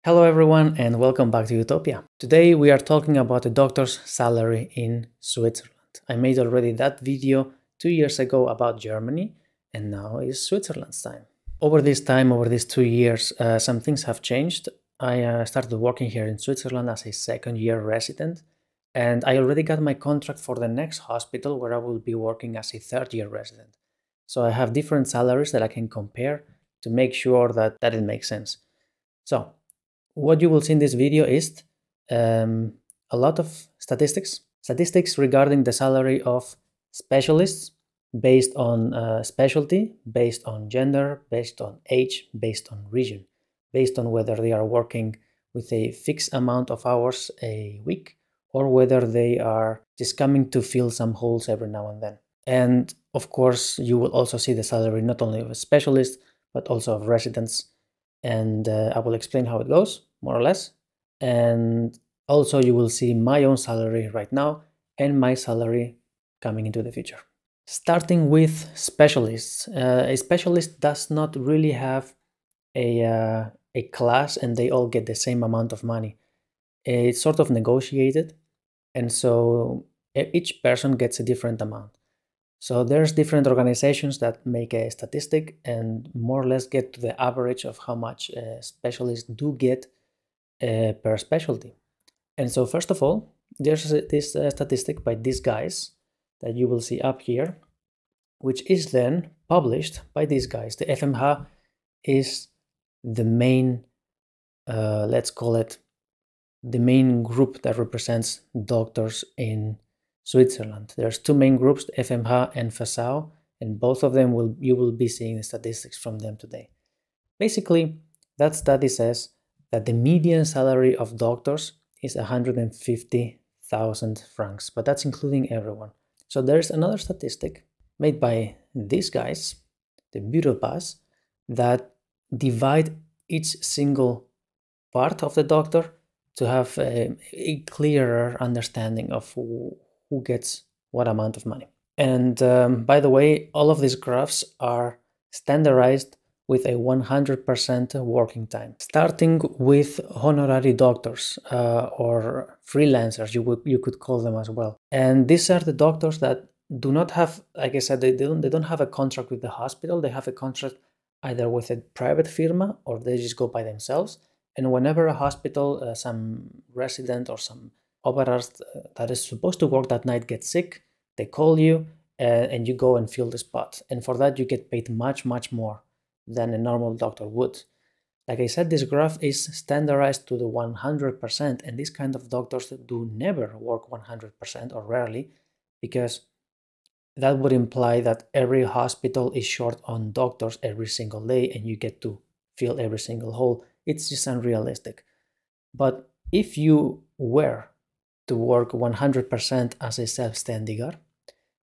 Hello everyone and welcome back to Eutopia. Today we are talking about a doctor's salary in Switzerland. I made already that video 2 years ago about Germany and now is Switzerland's time. Over these 2 years, some things have changed. I started working here in Switzerland as a second-year resident and I already got my contract for the next hospital where I will be working as a third-year resident. So I have different salaries that I can compare to make sure that it makes sense. So what you will see in this video is a lot of statistics regarding the salary of specialists based on specialty, based on gender, based on age, based on region, based on whether they are working with a fixed amount of hours a week or whether they are just coming to fill some holes every now and then. And of course, you will also see the salary not only of a specialist, but also of residents. And I will explain how it goes, more or less. And also you will see my own salary right now and my salary coming into the future. Starting with specialists. A specialist does not really have a class and they all get the same amount of money. It's sort of negotiated, and so each person gets a different amount. So there's different organizations that make a statistic and more or less get to the average of how much specialists do get per specialty. And so first of all, there's this statistic by these guys that you will see up here, which is then published by these guys. The FMH is the main, let's call it, the main group that represents doctors in Switzerland. There's two main groups, FMH and FASAO, and both of them you will be seeing the statistics from them today. Basically, that study says that the median salary of doctors is 150,000 francs, but that's including everyone. So there's another statistic made by these guys, the Bureaupass, that divide each single part of the doctor to have a clearer understanding of who gets what amount of money. And by the way, all of these graphs are standardized with a 100% working time. Starting with honorary doctors or freelancers, you could call them as well. And these are the doctors that do not have, like I said, they don't have a contract with the hospital. They have a contract either with a private firma or they just go by themselves. And whenever a hospital, some resident or some Oberarzt that is supposed to work that night gets sick, they call you and you go and fill the spot. And for that, you get paid much, much more than a normal doctor would. Like I said, this graph is standardized to the 100%, and these kind of doctors do never work 100% or rarely, because that would imply that every hospital is short on doctors every single day and you get to fill every single hole. It's just unrealistic. But if you were to work 100% as a selbstständiger,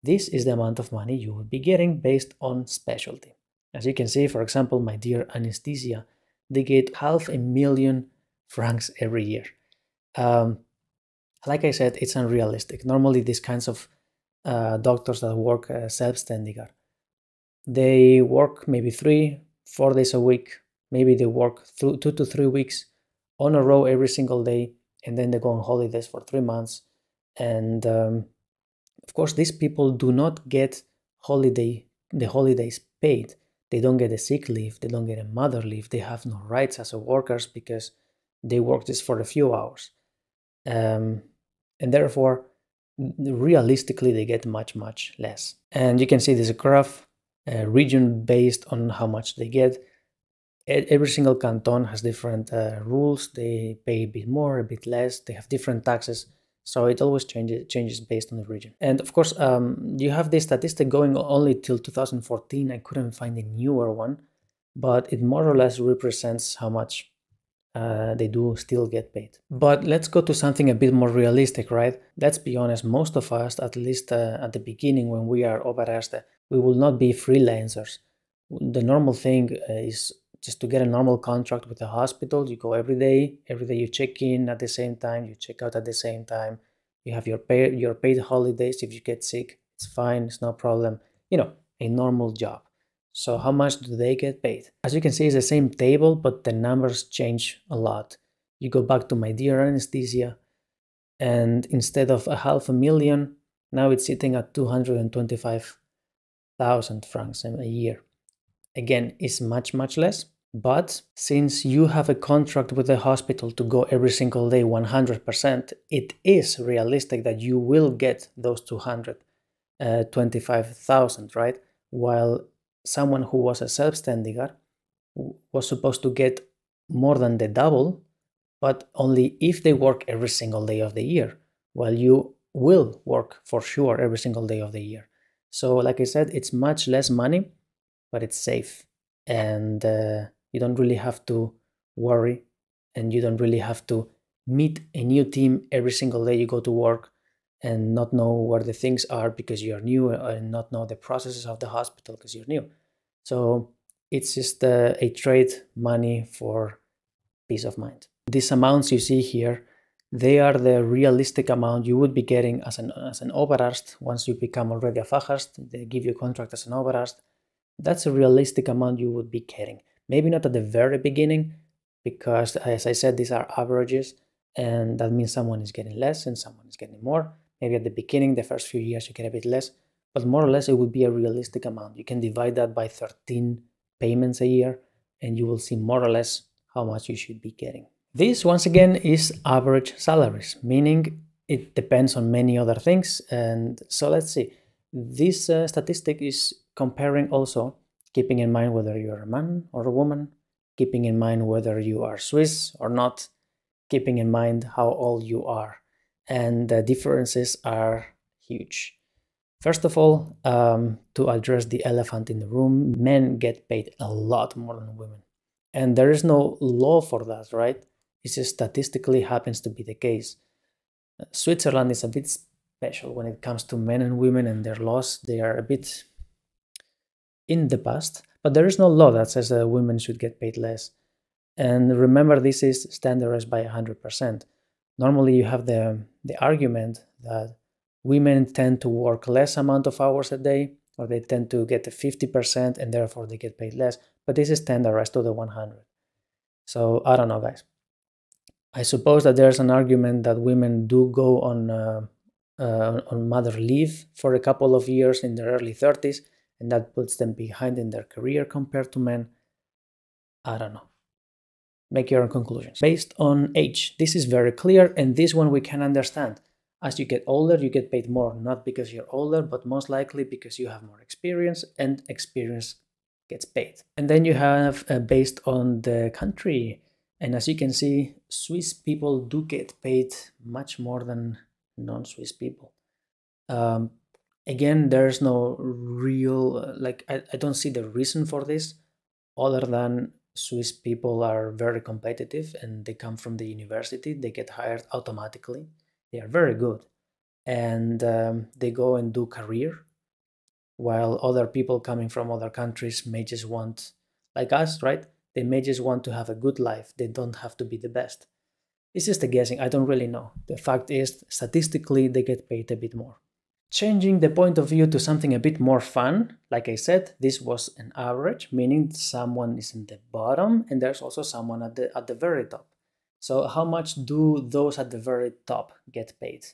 this is the amount of money you would be getting based on specialty. As you can see, for example, my dear anesthesia, they get 500,000 francs every year. Like I said, it's unrealistic. Normally, these kinds of doctors that work selbstständiger, they work maybe 3-4 days a week. Maybe they work 2 to 3 weeks on a row every single day, and then they go on holidays for 3 months. And of course, these people do not get the holidays paid. They don't get a sick leave. They don't get a mother leave. They have no rights as a workers because they work just for a few hours. And therefore, realistically, they get much, much less. And you can see this graph, region based on how much they get. Every single canton has different rules. They pay a bit more, a bit less. They have different taxes. So it always changes based on the region. And of course, you have this statistic going only till 2014. I couldn't find a newer one, but it more or less represents how much they do still get paid. But let's go to something a bit more realistic, right? Let's be honest, most of us, at least at the beginning when we are Oberärzte, we will not be freelancers. The normal thing is just to get a normal contract with the hospital. You go every day you check in at the same time, you check out at the same time, you have your paid holidays. If you get sick, it's fine, it's no problem, a normal job. So how much do they get paid? As you can see, it's the same table, but the numbers change a lot. You go back to my dear anesthesia, and instead of 500,000, now it's sitting at 225,000 francs a year. Again, it's much, much less. But since you have a contract with the hospital to go every single day 100%, it is realistic that you will get those 225,000, right? While someone who was a selbstständiger was supposed to get more than the double, but only if they work every single day of the year, while you will work for sure every single day of the year. So like I said, it's much less money, but it's safe, and you don't really have to worry, and you don't really have to meet a new team every single day you go to work and not know where the things are because you're new, and not know the processes of the hospital because you're new. So it's just a trade money for peace of mind. These amounts you see here, they are the realistic amount you would be getting as an Oberarzt once you become already a Fachärzt. They give you a contract as an Oberarzt. That's a realistic amount you would be getting. Maybe not at the very beginning, because as I said, these are averages, and that means someone is getting less and someone is getting more. Maybe at the beginning, the first few years, you get a bit less, but more or less it would be a realistic amount. You can divide that by 13 payments a year, and you will see more or less how much you should be getting. This, once again, is average salaries, meaning it depends on many other things. And so let's see. This statistic is comparing also, keeping in mind whether you're a man or a woman, keeping in mind whether you are Swiss or not, keeping in mind how old you are. And the differences are huge. First of all, to address the elephant in the room, men get paid a lot more than women. And there is no law for that, right? It just statistically happens to be the case. Switzerland is a bit special when it comes to men and women and their laws. They are a bit in the past, but there is no law that says that women should get paid less. And remember, this is standardized by 100%. Normally you have the argument that women tend to work less amount of hours a day, or they tend to get 50% and therefore they get paid less, but this is standardized to the 100. So I don't know, guys. I suppose that there's an argument that women do go on mother leave for a couple of years in their early 30s, and that puts them behind in their career compared to men. I don't know. Make your own conclusions. Based on age, this is very clear, and this one we can understand. As you get older, you get paid more, not because you're older, but most likely because you have more experience, and experience gets paid. And then you have based on the country. And as you can see, Swiss people do get paid much more than non-Swiss people. Again, there's no real, I don't see the reason for this, other than Swiss people are very competitive and they come from the university, they get hired automatically. They are very good, and they go and do career, while other people coming from other countries may just want, like us, right? They may just want to have a good life. They don't have to be the best. It's just a guessing. I don't really know. The fact is, statistically, they get paid a bit more. Changing the point of view to something a bit more fun, like I said, this was an average, meaning someone is in the bottom and there's also someone at the very top. So how much do those at the very top get paid?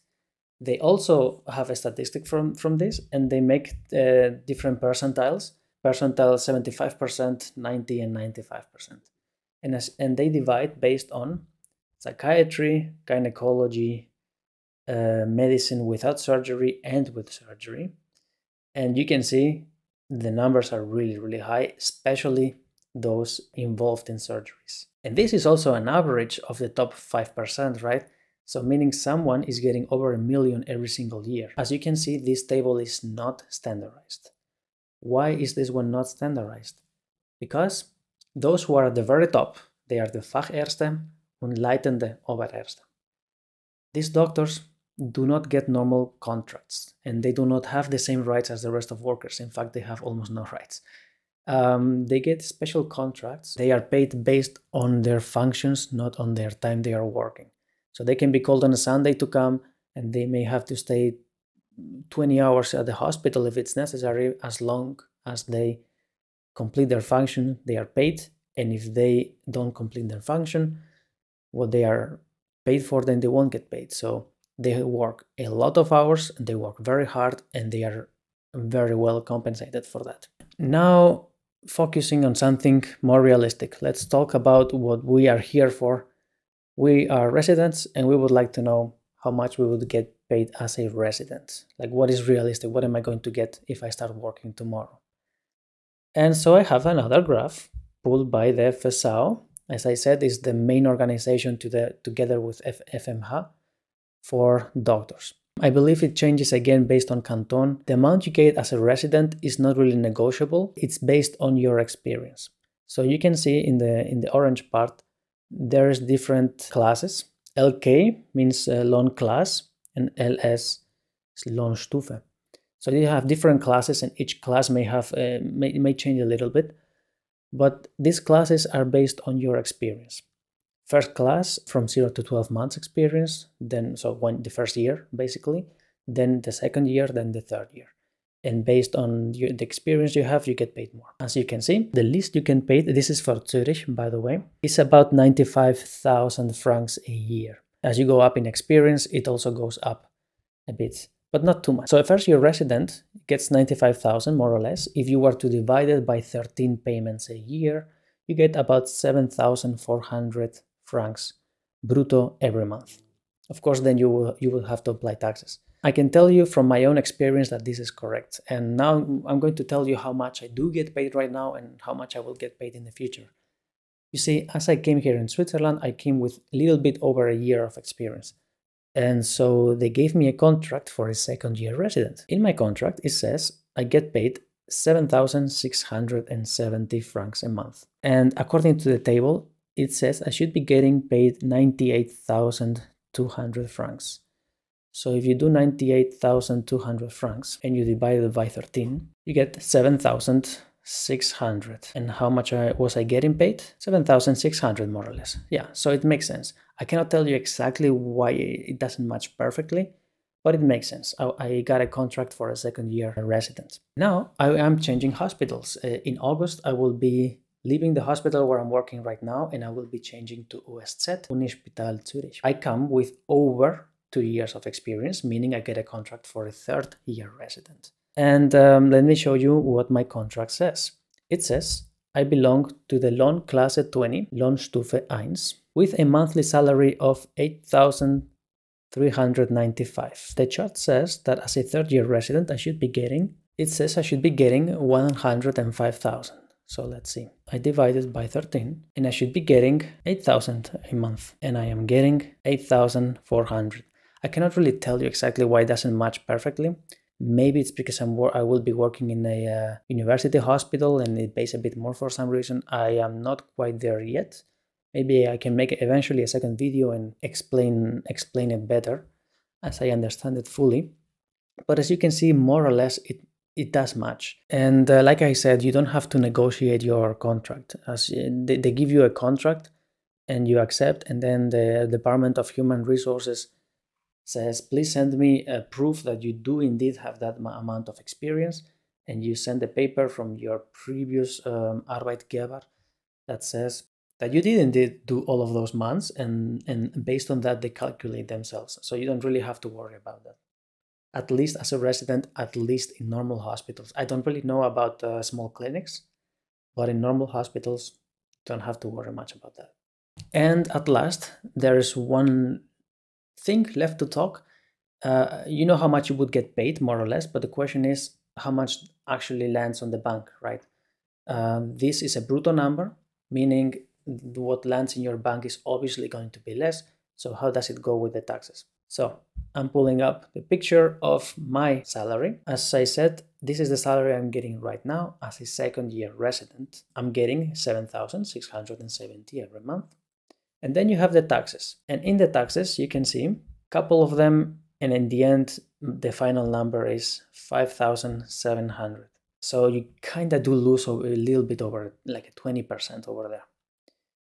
They also have a statistic from this, and they make different percentiles, percentile 75%, 90, and 95%. And they divide based on psychiatry, gynecology, medicine without surgery and with surgery. And you can see the numbers are really, really high, especially those involved in surgeries. And this is also an average of the top 5%, right? So meaning someone is getting over 1 million every single year. As you can see, this table is not standardized. Why is this one not standardized? Because those who are at the very top, they are the Fachärzte und leitende Oberärzte. These doctors do not get normal contracts, and they do not have the same rights as the rest of workers. In fact, they have almost no rights. They get special contracts. They are paid based on their functions, not on their time they are working. So they can be called on a Sunday to come, and they may have to stay 20 hours at the hospital if it's necessary, as long as they complete their function, they are paid. And if they don't complete their function, what they are paid for, then they won't get paid. So they work a lot of hours, they work very hard, and they are very well compensated for that. Now, focusing on something more realistic, let's talk about what we are here for. We are residents, and we would like to know how much we would get paid as a resident. Like, what is realistic? What am I going to get if I start working tomorrow? And so I have another graph pulled by the FSAO. As I said, is the main organization together with FMH for doctors. I believe it changes again based on canton. The amount you get as a resident is not really negotiable. It's based on your experience. So you can see in the orange part, there's different classes. LK means Lohn class, and LS is Lohnstufe. So you have different classes, and each class may have may change a little bit, but these classes are based on your experience. First class from 0 to 12 months experience, then the first year basically, then the second year, then the third year. And based on the experience you have, you get paid more. As you can see, the least you can pay, this is for Zurich, by the way, is about 95,000 francs a year. As you go up in experience, it also goes up a bit, but not too much. So a first year resident gets 95,000 more or less. If you were to divide it by 13 payments a year, you get about 7,400 francs brutto every month. Of course, then you will have to apply taxes. I can tell you from my own experience that this is correct. And now I'm going to tell you how much I do get paid right now and how much I will get paid in the future. You see, as I came here in Switzerland, I came with a little bit over a year of experience. And so they gave me a contract for a second year resident. In my contract, it says I get paid 7,670 francs a month. And according to the table, it says I should be getting paid 98,200 francs. So if you do 98,200 francs and you divide it by 13, you get 7,600. And how much was I getting paid? 7,600 more or less. Yeah, so it makes sense. I cannot tell you exactly why it doesn't match perfectly, but it makes sense. I got a contract for a second year resident. Now I am changing hospitals. In August, I will be leaving the hospital where I'm working right now, and I will be changing to USZ, Unispital Zürich. I come with over 2 years of experience, meaning I get a contract for a third year resident. And let me show you what my contract says. It says I belong to the Lohnklasse 20, Lohnstufe 1, with a monthly salary of 8,395. The chart says that as a third year resident, I should be getting 105,000. So let's see. I divide it by 13 and I should be getting 8,000 a month, and I am getting 8,400. I cannot really tell you exactly why it doesn't match perfectly. Maybe it's because I will be working in a university hospital and it pays a bit more for some reason. I am not quite there yet. Maybe I can make eventually a second video and explain it better as I understand it fully. But as you can see, more or less, it does match. And like I said, you don't have to negotiate your contract. As they give you a contract and you accept, and then the Department of Human Resources says, please send me a proof that you do indeed have that amount of experience, and you send a paper from your previous Arbeitgeber that says that you did indeed do all of those months, and based on that they calculate themselves. So you don't really have to worry about that. At least as a resident, at least in normal hospitals. I don't really know about small clinics, but in normal hospitals, don't have to worry much about that. And at last, there is one thing left to talk. You know how much you would get paid, more or less, but the question is how much actually lands on the bank, right? This is a brutto number, meaning what lands in your bank is obviously going to be less. So how does it go with the taxes? So I'm pulling up the picture of my salary. As I said, this is the salary I'm getting right now as a second year resident. I'm getting 7,670 every month. And then you have the taxes. And in the taxes, you can see a couple of them. And in the end, the final number is 5,700. So you kind of do lose a little bit over, like a 20% over there.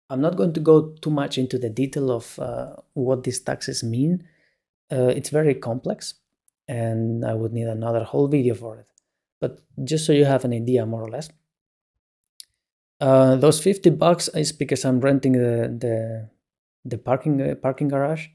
I'm not going to go too much into the detail of what these taxes mean. It's very complex, and I would need another whole video for it. But just so you have an idea, more or less, Those $50 is because I'm renting the parking garage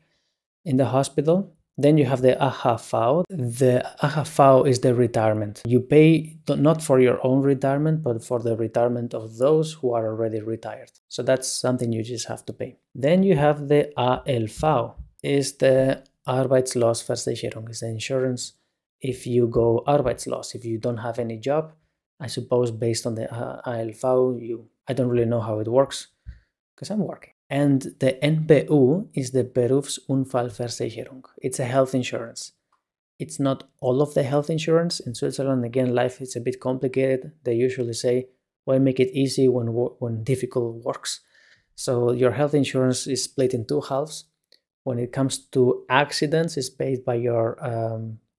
in the hospital. Then you have the AHV. The AHV is the retirement. You pay not for your own retirement, but for the retirement of those who are already retired. So that's something you just have to pay. Then you have the ALV, is the Arbeitslosversicherung, is the insurance if you go arbeitslos, if you don't have any job. I suppose based on the ALV, I don't really know how it works because I'm working. And the NPU is the Berufsunfallversicherung. It's a health insurance. It's not all of the health insurance. In Switzerland, again, life is a bit complicated. They usually say, why make it easy when difficult works? So your health insurance is split in two halves. When it comes to accidents, it's paid by your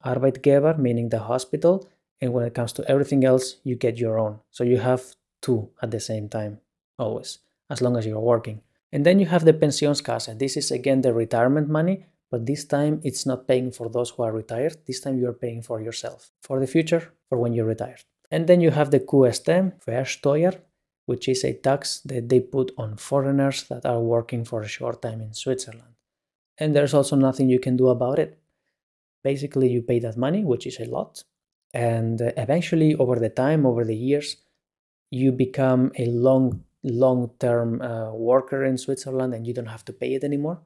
Arbeitgeber, meaning the hospital. And when it comes to everything else, you get your own. So you have two at the same time, always, as long as you're working. And then you have the Pensionskasse. This is again the retirement money, but this time it's not paying for those who are retired. This time you're paying for yourself, for the future, for when you're retired. And then you have the QST, Versteuer, which is a tax that they put on foreigners that are working for a short time in Switzerland. And there's also nothing you can do about it. Basically, you pay that money, which is a lot. And eventually, over the years, you become a long-term worker in Switzerland and you don't have to pay it anymore.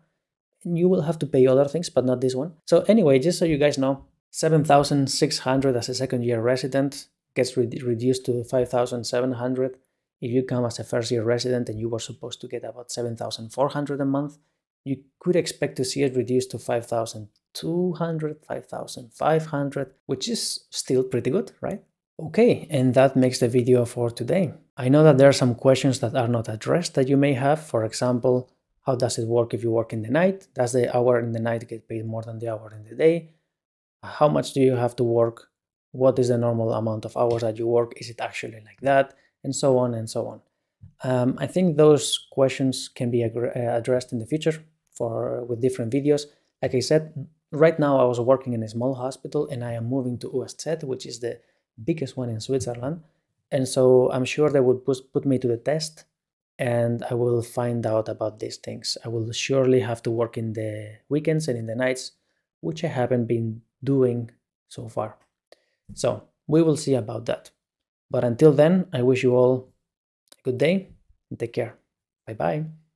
And you will have to pay other things, but not this one. So anyway, just so you guys know, 7,600 as a second-year resident gets reduced to 5,700. If you come as a first-year resident and you were supposed to get about 7,400 a month, you could expect to see it reduced to 5,200, 5,500, which is still pretty good, right? Okay, and that makes the video for today. I know that there are some questions that are not addressed that you may have. For example, how does it work if you work in the night? Does the hour in the night get paid more than the hour in the day? How much do you have to work? What is the normal amount of hours that you work? Is it actually like that? And so on and so on. I think those questions can be addressed in the future with different videos. Like I said, right now I was working in a small hospital and I am moving to USZ, which is the biggest one in Switzerland. And so I'm sure they would put me to the test and I will find out about these things. I will surely have to work in the weekends and in the nights, which I haven't been doing so far. So we will see about that. But until then, I wish you all a good day and take care. Bye-bye.